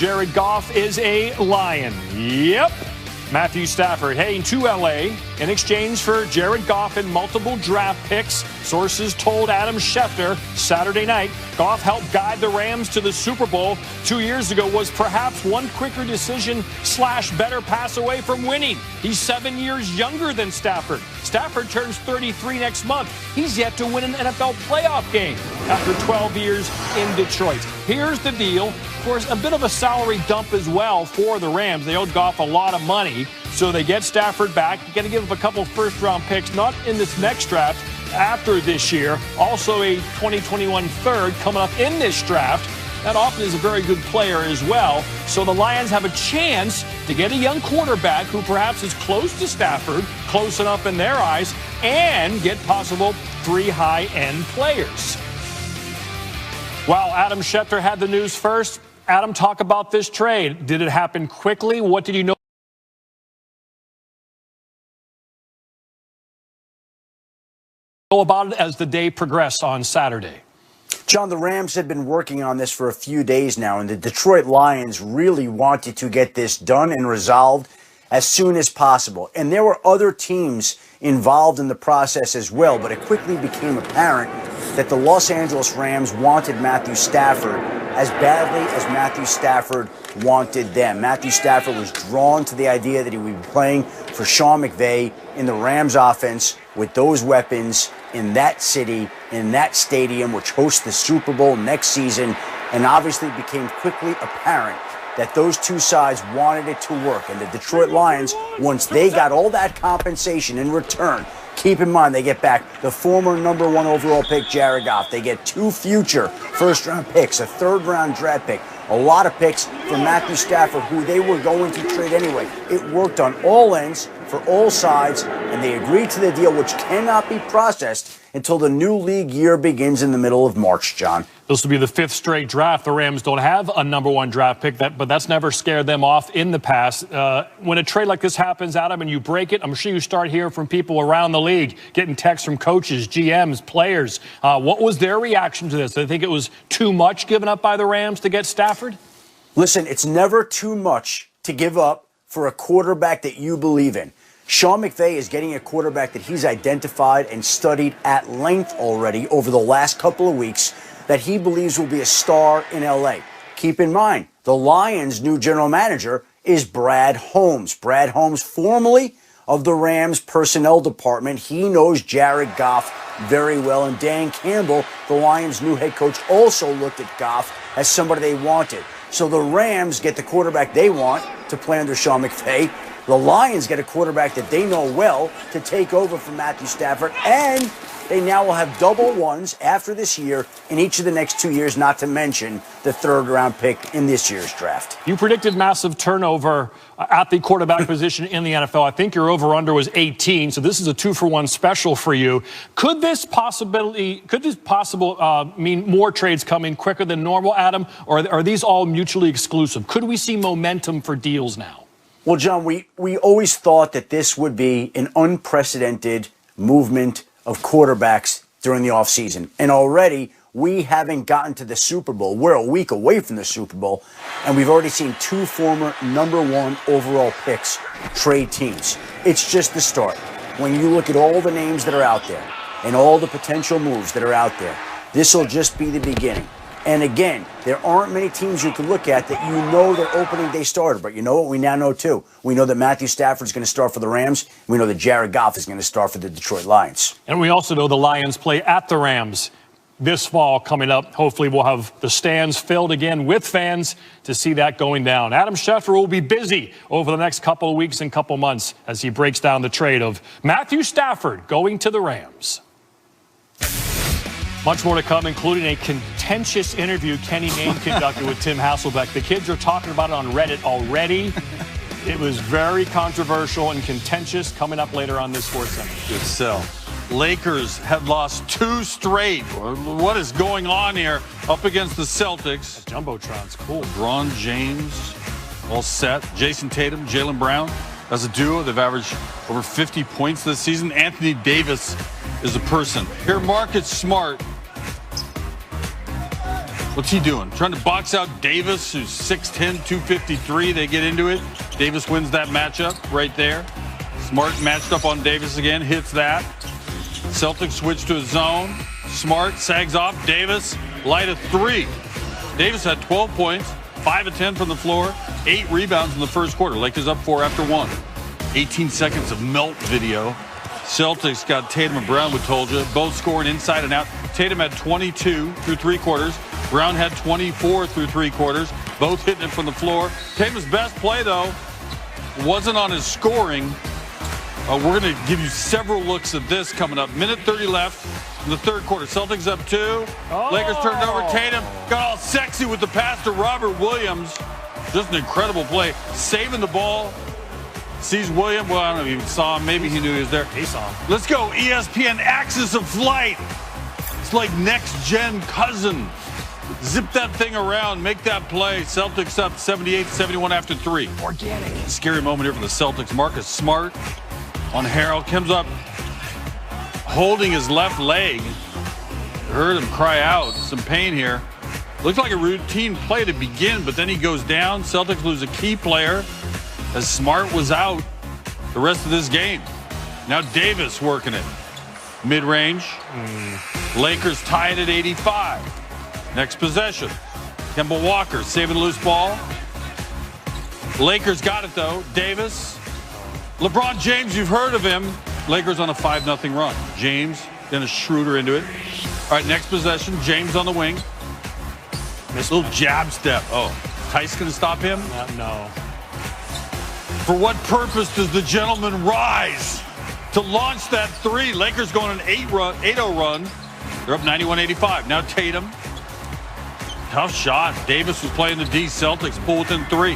Jared Goff is a Lion. Yep. Matthew Stafford heading to L.A. in exchange for Jared Goff and multiple draft picks. Sources told Adam Schefter Saturday night Goff helped guide the Rams to the Super Bowl 2 years ago, was perhaps one quicker decision / better pass away from winning. He's 7 years younger than Stafford. Stafford turns 33 next month. He's yet to win an NFL playoff game after 12 years in Detroit. Here's the deal. Of course, a bit of a salary dump as well for the Rams. They owed Goff a lot of money, so they get Stafford back. You're going to give up a couple first-round picks, not in this next draft, after this year. Also a 2021 third coming up in this draft. That often is a very good player as well. So the Lions have a chance to get a young quarterback who perhaps is close to Stafford, close enough in their eyes, and get possible 3 high-end players. While Adam Schefter had the news first, Adam, talk about this trade. Did it happen quickly? What did you know about it as the day progressed on Saturday? John, the Rams had been working on this for a few days now, and the Detroit Lions really wanted to get this done and resolved as soon as possible. And there were other teams involved in the process as well, but it quickly became apparent that the Los Angeles Rams wanted Matthew Stafford as badly as Matthew Stafford wanted them. Matthew Stafford was drawn to the idea that he would be playing for Sean McVay in the Rams offense with those weapons in that city, in that stadium, which hosts the Super Bowl next season. And obviously it became quickly apparent that those two sides wanted it to work. And the Detroit Lions, once they got all that compensation in return, keep in mind, they get back the former #1 overall pick, Jared Goff. They get 2 future first-round picks, a third-round draft pick, a lot of picks for Matthew Stafford, who they were going to trade anyway. It worked on all ends for all sides, and they agreed to the deal, which cannot be processed until the new league year begins in the middle of March, John. This will be the 5th straight draft. The Rams don't have a #1 draft pick, but that's never scared them off in the past. When a trade like this happens, Adam, and you break it, I'm sure you start hearing from people around the league, getting texts from coaches, GMs, players. What was their reaction to this? Did they think it was too much given up by the Rams to get Stafford? Listen, it's never too much to give up for a quarterback that you believe in. Sean McVay is getting a quarterback that he's identified and studied at length already over the last couple of weeks that he believes will be a star in L.A. Keep in mind, the Lions' new general manager is Brad Holmes. Brad Holmes, formerly of the Rams personnel department. He knows Jared Goff very well. And Dan Campbell, the Lions' new head coach, also looked at Goff as somebody they wanted. So the Rams get the quarterback they want to play under Sean McVay. The Lions get a quarterback that they know well to take over from Matthew Stafford, and they now will have double ones after this year in each of the next 2 years, not to mention the 3rd-round pick in this year's draft. You predicted massive turnover at the quarterback position in the NFL. I think your over-under was 18, so this is a 2-for-1 special for you. Could this mean more trades coming quicker than normal, Adam, or are these all mutually exclusive? Could we see momentum for deals now? Well, John, we always thought that this would be an unprecedented movement of quarterbacks during the offseason. And already, we haven't gotten to the Super Bowl. We're a week away from the Super Bowl, and we've already seen 2 former #1 overall picks trade teams. It's just the start. When you look at all the names that are out there and all the potential moves that are out there, this will just be the beginning. And again, there aren't many teams you can look at that you know their opening day starter. But you know what we now know, too? We know that Matthew Stafford is going to start for the Rams. We know that Jared Goff is going to start for the Detroit Lions. And we also know the Lions play at the Rams this fall coming up. Hopefully we'll have the stands filled again with fans to see that going down. Adam Schefter will be busy over the next couple of weeks and couple months as he breaks down the trade of Matthew Stafford going to the Rams. Much more to come, including a contentious interview Kenny Mayne conducted with Tim Hasselbeck. The kids are talking about it on Reddit already. It was very controversial and contentious. Coming up later on this Sports Center. Good sell. Lakers have lost 2 straight. What is going on here up against the Celtics? That Jumbotron's cool. LeBron James all set. Jason Tatum, Jaylen Brown. As a duo, they've averaged over 50 points this season. Anthony Davis is a person. Here, Marcus Smart What's he doing? Trying to box out Davis, who's 6'10", 253. They get into it. Davis wins that matchup right there. Smart matched up on Davis again, hits that. Celtics switch to a zone. Smart sags off. Davis, light of 3. Davis had 12 points, 5 of 10 from the floor, 8 rebounds in the first quarter. Lakers up 4 after 1. 18 seconds of melt video. Celtics got Tatum and Brown, we told you, both scoring inside and out. Tatum had 22 through 3 quarters. Brown had 24 through 3 quarters, both hitting it from the floor. Tatum's best play, though, wasn't on his scoring. We're going to give you several looks at this coming up. Minute 30 left in the third quarter. Celtics up 2. Lakers turned over. Tatum got all sexy with the pass to Robert Williams. Just an incredible play. Saving the ball. Sees Williams. Well, I don't know if he even saw him. Maybe he knew he was there. He saw him. Let's go. ESPN Axis of Flight. It's like next-gen cousin. Zip that thing around. Make that play. Celtics up 78-71 after 3. Organic. Scary moment here for the Celtics. Marcus Smart on Harrell. Comes up holding his left leg. Heard him cry out. Some pain here. Looked like a routine play to begin, but then he goes down. Celtics lose a key player as Smart was out the rest of this game. Now Davis working it. Mid-range. Lakers tied at 85. Next possession. Kemba Walker saving the loose ball. Lakers got it, though. Davis. LeBron James, you've heard of him. Lakers on a 5-0 run. James, then a Schroeder into it. All right, next possession. James on the wing. This little jab step. Oh, Tice going to stop him? No. For what purpose does the gentleman rise to launch that 3? Lakers going an 8-0 run. They're up 91-85. Now Tatum. Tough shot. Davis was playing the D. Celtics pull within 3.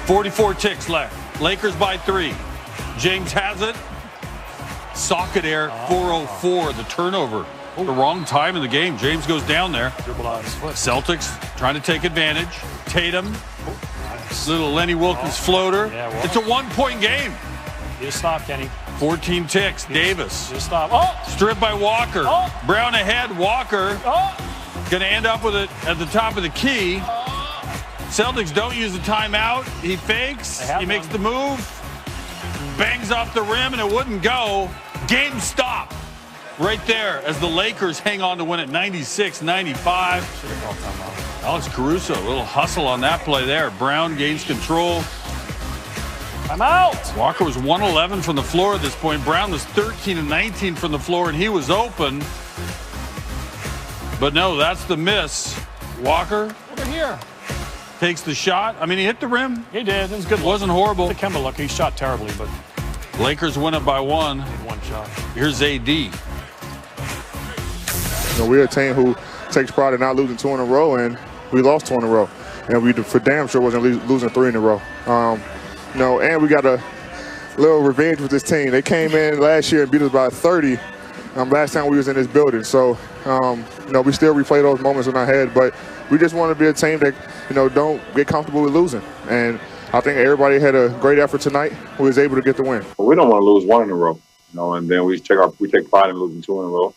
44 ticks left. Lakers by 3. James has it. Socket air, 404. The turnover. The wrong time in the game. James goes down there. Celtics trying to take advantage. Tatum. Little Lenny Wilkins floater. It's a 1-point game. Just stop, Kenny. 14 ticks. Davis. Just stop. Oh! Stripped by Walker. Oh! Brown ahead. Walker. Oh! Going to end up with it at the top of the key. Celtics don't use the timeout. He fakes. He makes the move. Bangs off the rim, and it wouldn't go. Game stop right there as the Lakers hang on to win it 96-95. Alex Caruso, a little hustle on that play there. Brown gains control. I'm out. Walker was 1-11 from the floor at this point. Brown was 13-19 from the floor, and he was open. But no, that's the miss. Walker Over here. takes the shot. I mean, he hit the rim. He did. It was good. Wasn't horrible. The Kemba look. He shot terribly, but Lakers win it by 1. one shot. Here's AD. You know, we're a team who takes pride in not losing 2 in a row, and we lost 2 in a row. And we for damn sure wasn't losing 3 in a row. You know, and we got a little revenge with this team. They came in last year and beat us by 30 last time we was in this building. So, you know, we still replay those moments in our head, but we just want to be a team that, you know, don't get comfortable with losing. And I think everybody had a great effort tonight who was able to get the win. We don't want to lose 1 in a row, you know, and then we take pride in losing 2 in a row.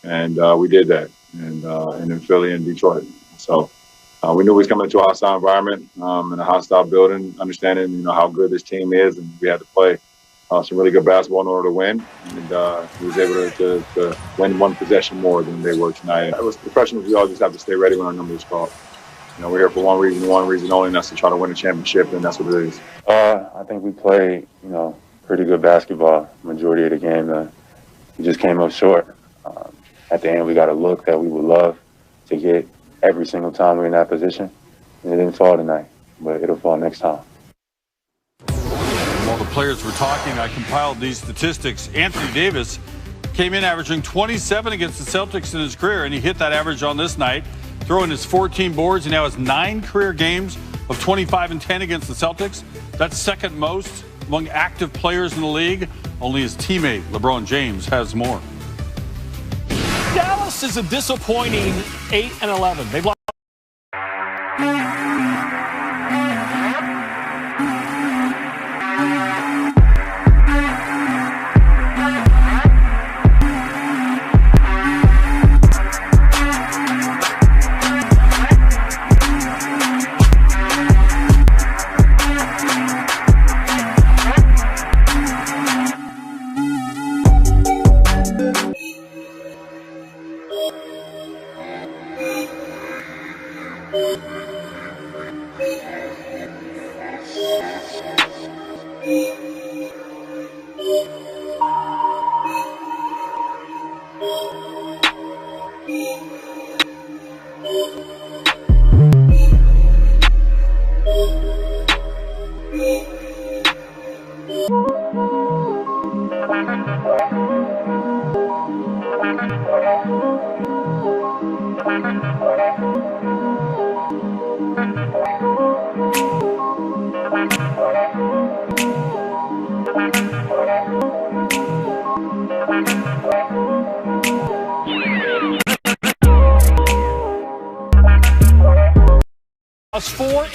And we did that, and in Philly and Detroit. So we knew we was coming into a hostile environment in a hostile building, understanding, you know, how good this team is, and we had to play some really good basketball in order to win. And we was able to win 1 possession more than they were tonight. It was professionals. We all just have to stay ready when our number is called. You know, we're here for one reason only, and that's to try to win a championship, and that's what it is. I think we played, you know, pretty good basketball majority of the game. We just came up short. At the end, we got a look that we would love to get every single time we're in that position. And it didn't fall tonight, but it'll fall next time. While the players were talking, I compiled these statistics. Anthony Davis came in averaging 27 against the Celtics in his career, and he hit that average on this night, throwing his 14 boards. He now has 9 career games of 25 and 10 against the Celtics. That's second most among active players in the league. Only his teammate, LeBron James, has more. Dallas is a disappointing 8-11. They've lost.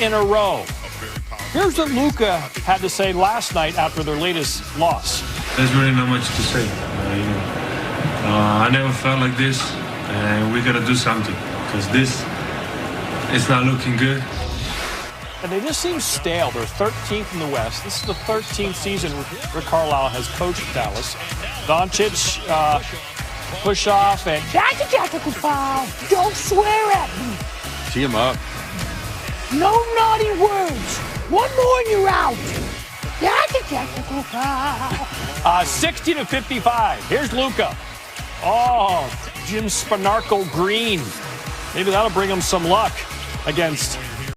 in a row. Here's what Luka had to say last night after their latest loss. There's really not much to say. I never felt like this, and we got to do something because this is not looking good. And they just seem stale. They're 13th in the West. This is the 13th season Rick Carlisle has coached Dallas. Doncic, push off, and that's a technical foul. Don't swear at me. Tee him up. No naughty words. One more and you're out. That's a technical foul. 60-55. Here's Luka. Oh, Jim Spanarkle Green. Maybe that'll bring him some luck against